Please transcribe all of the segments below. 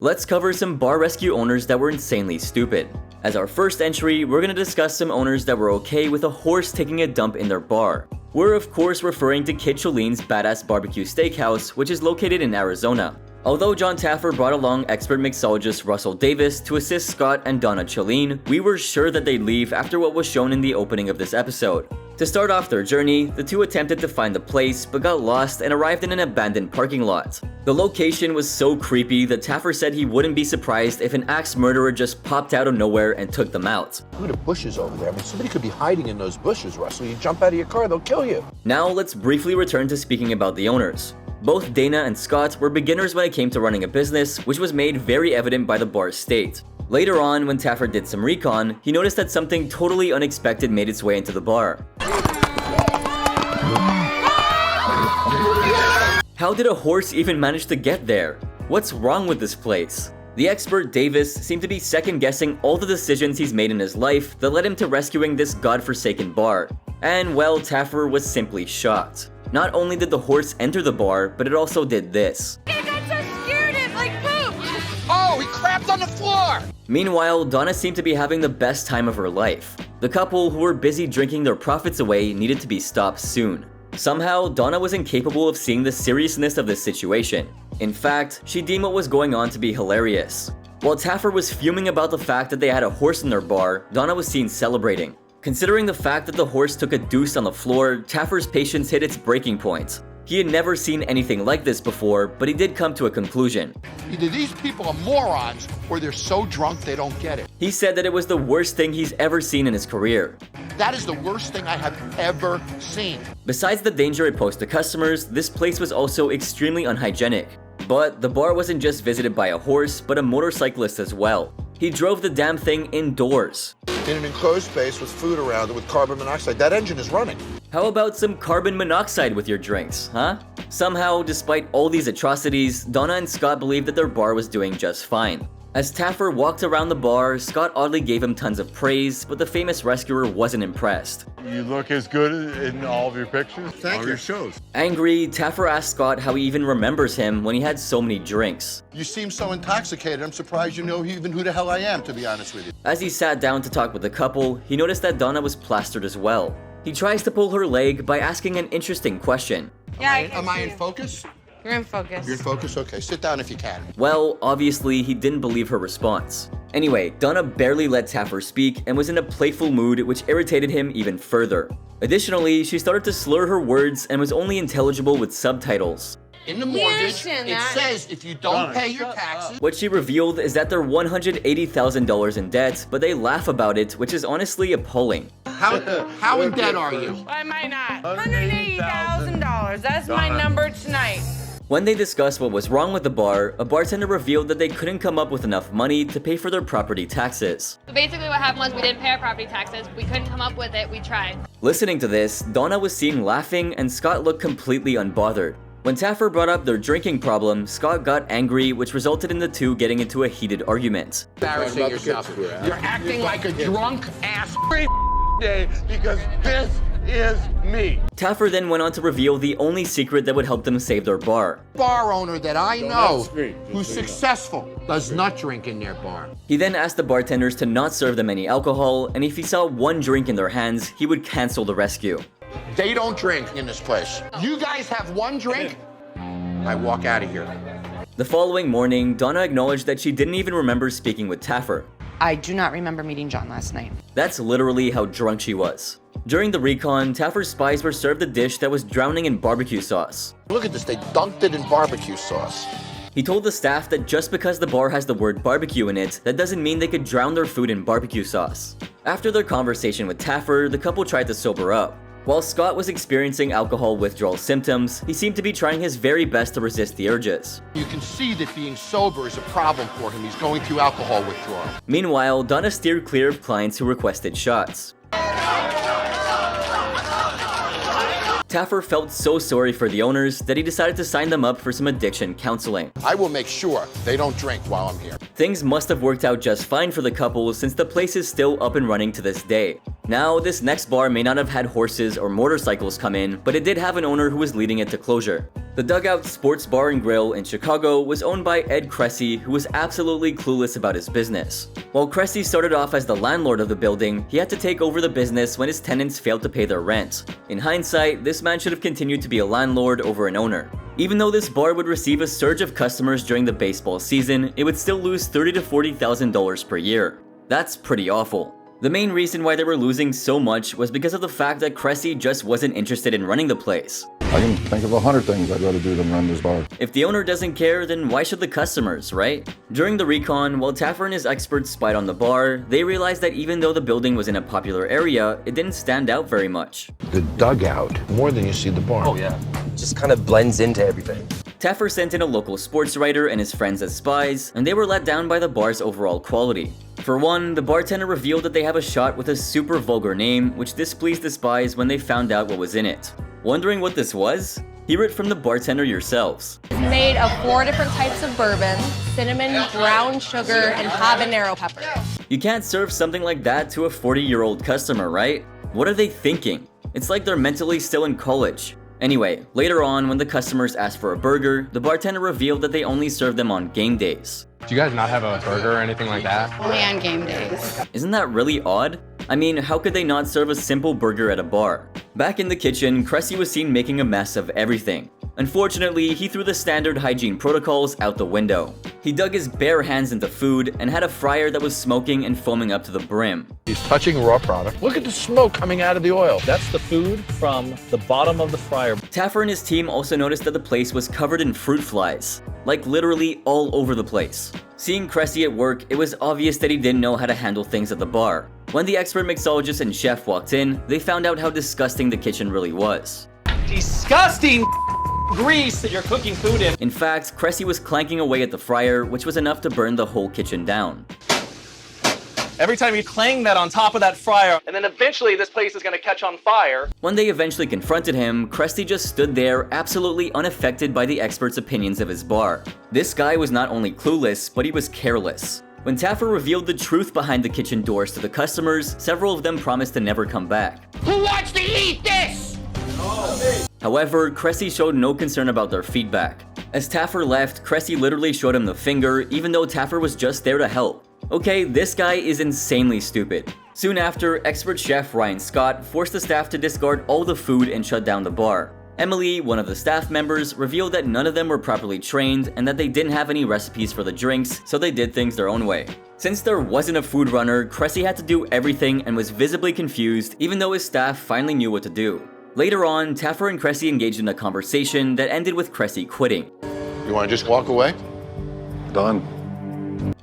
Let's cover some bar rescue owners that were insanely stupid. As our first entry, we're gonna discuss some owners that were okay with a horse taking a dump in their bar. We're of course referring to Kit Cholin's Badass Barbecue Steakhouse, which is located in Arizona. Although John Taffer brought along expert mixologist Russell Davis to assist Scott and Donna Cholin, we were sure that they'd leave after what was shown in the opening of this episode. To start off their journey, the two attempted to find the place but got lost and arrived in an abandoned parking lot. The location was so creepy that Taffer said he wouldn't be surprised if an axe murderer just popped out of nowhere and took them out. Look at the bushes over there. I mean, somebody could be hiding in those bushes, Russell. You jump out of your car, they'll kill you. Now let's briefly return to speaking about the owners. Both Dana and Scott were beginners when it came to running a business, which was made very evident by the bar's state. Later on, when Taffer did some recon, he noticed that something totally unexpected made its way into the bar. How did a horse even manage to get there? What's wrong with this place? The expert Davis seemed to be second-guessing all the decisions he's made in his life that led him to rescuing this godforsaken bar. And well, Taffer was simply shocked. Not only did the horse enter the bar, but it also did this. I got so scared it like pooped! Oh, he crapped on the floor! Meanwhile, Donna seemed to be having the best time of her life. The couple, who were busy drinking their profits away, needed to be stopped soon. Somehow, Donna was incapable of seeing the seriousness of this situation. In fact, she deemed what was going on to be hilarious. While Taffer was fuming about the fact that they had a horse in their bar, Donna was seen celebrating. Considering the fact that the horse took a deuce on the floor, Taffer's patience hit its breaking point. He had never seen anything like this before, but he did come to a conclusion. Either these people are morons, or they're so drunk they don't get it. He said that it was the worst thing he's ever seen in his career. That is the worst thing I have ever seen. Besides the danger it posed to customers, this place was also extremely unhygienic. But the bar wasn't just visited by a horse, but a motorcyclist as well. He drove the damn thing indoors. In an enclosed space with food around it with carbon monoxide, that engine is running. How about some carbon monoxide with your drinks, huh? Somehow, despite all these atrocities, Donna and Scott believed that their bar was doing just fine. As Taffer walked around the bar, Scott oddly gave him tons of praise, but the famous rescuer wasn't impressed. You look as good in all of your pictures. Thank all you. your shows. Angry, Taffer asked Scott how he even remembers him when he had so many drinks. You seem so intoxicated, I'm surprised you know even who the hell I am, to be honest with you. As he sat down to talk with the couple, he noticed that Donna was plastered as well. He tries to pull her leg by asking an interesting question. Yeah, Am I in focus? You're in focus. You're in focus? Okay, sit down if you can. Well, obviously, he didn't believe her response. Anyway, Donna barely let Taffer speak and was in a playful mood which irritated him even further. Additionally, she started to slur her words and was only intelligible with subtitles. In the mortgage, understand it that. says if you don't pay your taxes... What she revealed is that they're $180,000 in debt, but they laugh about it, which is honestly appalling. How in debt are you? Why am I not? $180,000. That's my number tonight. When they discussed what was wrong with the bar, a bartender revealed that they couldn't come up with enough money to pay for their property taxes. So basically what happened was we didn't pay our property taxes. We couldn't come up with it. We tried. Listening to this, Donna was seen laughing and Scott looked completely unbothered. When Taffer brought up their drinking problem, Scott got angry, which resulted in the two getting into a heated argument. Embarrassing yourself. You're acting like a drunk ass Day because this is me. Taffer then went on to reveal the only secret that would help them save their bar. bar owner that I know who's successful does not drink in their bar. He then asked the bartenders to not serve them any alcohol, and if he saw one drink in their hands, he would cancel the rescue. They don't drink in this place. You guys have one drink, I walk out of here. The following morning, Donna acknowledged that she didn't even remember speaking with Taffer. I do not remember meeting John last night. That's literally how drunk she was. During the recon, Taffer's spies were served a dish that was drowning in barbecue sauce. Look at this, they dunked it in barbecue sauce. He told the staff that just because the bar has the word barbecue in it, that doesn't mean they could drown their food in barbecue sauce. After their conversation with Taffer, the couple tried to sober up. While Scott was experiencing alcohol withdrawal symptoms, he seemed to be trying his very best to resist the urges. You can see that being sober is a problem for him. He's going through alcohol withdrawal. Meanwhile, Donna steered clear of clients who requested shots. Taffer felt so sorry for the owners that he decided to sign them up for some addiction counseling. I will make sure they don't drink while I'm here. Things must have worked out just fine for the couple since the place is still up and running to this day. Now, this next bar may not have had horses or motorcycles come in, but it did have an owner who was leading it to closure. The Dugout Sports Bar and Grill in Chicago was owned by Ed Cressy, who was absolutely clueless about his business. While Cressy started off as the landlord of the building, he had to take over the business when his tenants failed to pay their rent. In hindsight, this man should have continued to be a landlord over an owner. Even though this bar would receive a surge of customers during the baseball season, it would still lose $30,000 to $40,000 per year. That's pretty awful. The main reason why they were losing so much was because of the fact that Cressy just wasn't interested in running the place. I can think of 100 things I'd rather do than run this bar. If the owner doesn't care, then why should the customers, right? During the recon, while Taffer and his experts spied on the bar, they realized that even though the building was in a popular area, it didn't stand out very much. The dugout, more than you see the bar. Oh yeah, just kind of blends into everything. Taffer sent in a local sports writer and his friends as spies, and they were let down by the bar's overall quality. For one, the bartender revealed that they have a shot with a super vulgar name, which displeased the spies when they found out what was in it. Wondering what this was? Hear it from the bartender yourselves. It's made of 4 different types of bourbon, cinnamon, brown sugar, and habanero pepper. You can't serve something like that to a 40-year-old customer, right? What are they thinking? It's like they're mentally still in college. Anyway, later on, when the customers asked for a burger, the bartender revealed that they only serve them on game days. Do you guys not have a burger or anything like that? Only on game days. Isn't that really odd? I mean, how could they not serve a simple burger at a bar? Back in the kitchen, Cressy was seen making a mess of everything. Unfortunately, he threw the standard hygiene protocols out the window. He dug his bare hands into food and had a fryer that was smoking and foaming up to the brim. He's touching raw product. Look at the smoke coming out of the oil. That's the food from the bottom of the fryer. Taffer and his team also noticed that the place was covered in fruit flies. Like literally all over the place. Seeing Cressy at work, it was obvious that he didn't know how to handle things at the bar. When the expert mixologist and chef walked in, they found out how disgusting the kitchen really was. Disgusting grease that you're cooking food in. In fact, Cressy was clanking away at the fryer, which was enough to burn the whole kitchen down. Every time you clang that on top of that fryer, and then eventually this place is gonna catch on fire. When they eventually confronted him, Cressy just stood there, absolutely unaffected by the expert's opinions of his bar. This guy was not only clueless, but he was careless. When Taffer revealed the truth behind the kitchen doors to the customers, several of them promised to never come back. Who wants to eat this? However, Cressy showed no concern about their feedback. As Taffer left, Cressy literally showed him the finger, even though Taffer was just there to help. Okay, this guy is insanely stupid. Soon after, expert chef Ryan Scott forced the staff to discard all the food and shut down the bar. Emily, one of the staff members, revealed that none of them were properly trained and that they didn't have any recipes for the drinks, so they did things their own way. Since there wasn't a food runner, Cressy had to do everything and was visibly confused, even though his staff finally knew what to do. Later on, Taffer and Cressy engaged in a conversation that ended with Cressy quitting. You want to just walk away? Done.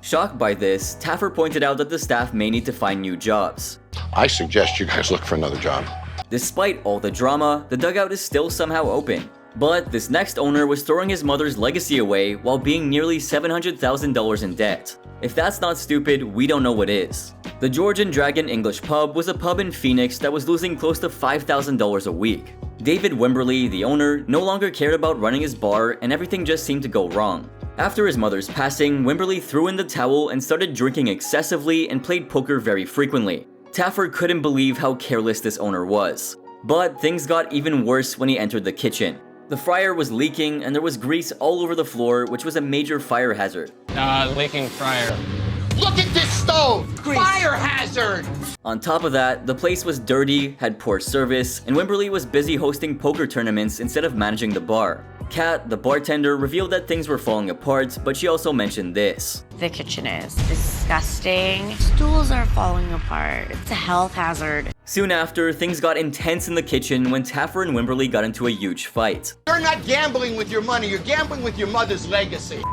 Shocked by this, Taffer pointed out that the staff may need to find new jobs. I suggest you guys look for another job. Despite all the drama, the dugout is still somehow open. But this next owner was throwing his mother's legacy away while being nearly $700,000 in debt. If that's not stupid, we don't know what is. The George and Dragon English Pub was a pub in Phoenix that was losing close to $5,000 a week. David Wimberly, the owner, no longer cared about running his bar and everything just seemed to go wrong. After his mother's passing, Wimberly threw in the towel and started drinking excessively and played poker very frequently. Taffer couldn't believe how careless this owner was. But things got even worse when he entered the kitchen. The fryer was leaking and there was grease all over the floor, which was a major fire hazard. Leaking fryer. Look at this stove! Fire hazard! On top of that, the place was dirty, had poor service, and Wimberly was busy hosting poker tournaments instead of managing the bar. Kat, the bartender, revealed that things were falling apart, but she also mentioned this. The kitchen is disgusting. Stools are falling apart. It's a health hazard. Soon after, things got intense in the kitchen when Taffer and Wimberly got into a huge fight. You're not gambling with your money, you're gambling with your mother's legacy.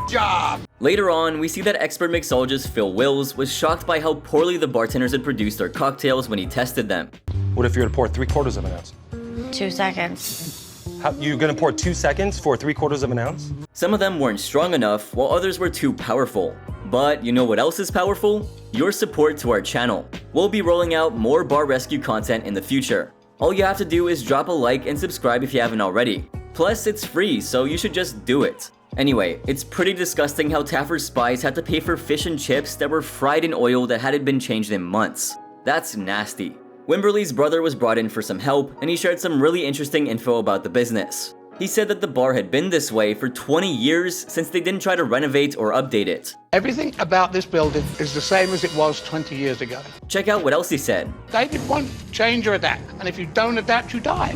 Job! Later on, we see that expert mixologist Phil Wills was shocked by how poorly the bartenders had produced their cocktails when he tested them. What if you're gonna pour 3/4 of an ounce? 2 seconds. You're gonna pour 2 seconds for 3/4 of an ounce? Some of them weren't strong enough, while others were too powerful. But you know what else is powerful? Your support to our channel. We'll be rolling out more bar rescue content in the future. All you have to do is drop a like and subscribe if you haven't already. Plus, it's free, so you should just do it. Anyway, it's pretty disgusting how Taffer's spies had to pay for fish and chips that were fried in oil that hadn't been changed in months. That's nasty. Wimberly's brother was brought in for some help, and he shared some really interesting info about the business. He said that the bar had been this way for 20 years since they didn't try to renovate or update it. Everything about this building is the same as it was 20 years ago. Check out what else he said. David won't change or adapt, and if you don't adapt, you die.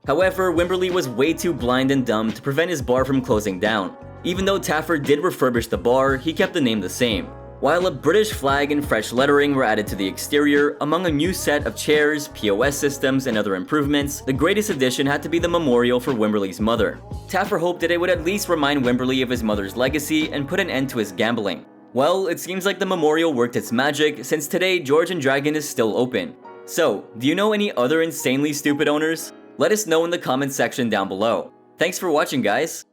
However, Wimberly was way too blind and dumb to prevent his bar from closing down. Even though Taffer did refurbish the bar, he kept the name the same. While a British flag and fresh lettering were added to the exterior, among a new set of chairs, POS systems, and other improvements, the greatest addition had to be the memorial for Wimberly's mother. Taffer hoped that it would at least remind Wimberly of his mother's legacy and put an end to his gambling. Well, it seems like the memorial worked its magic, since today George and Dragon is still open. So, do you know any other insanely stupid owners? Let us know in the comments section down below. Thanks for watching, guys!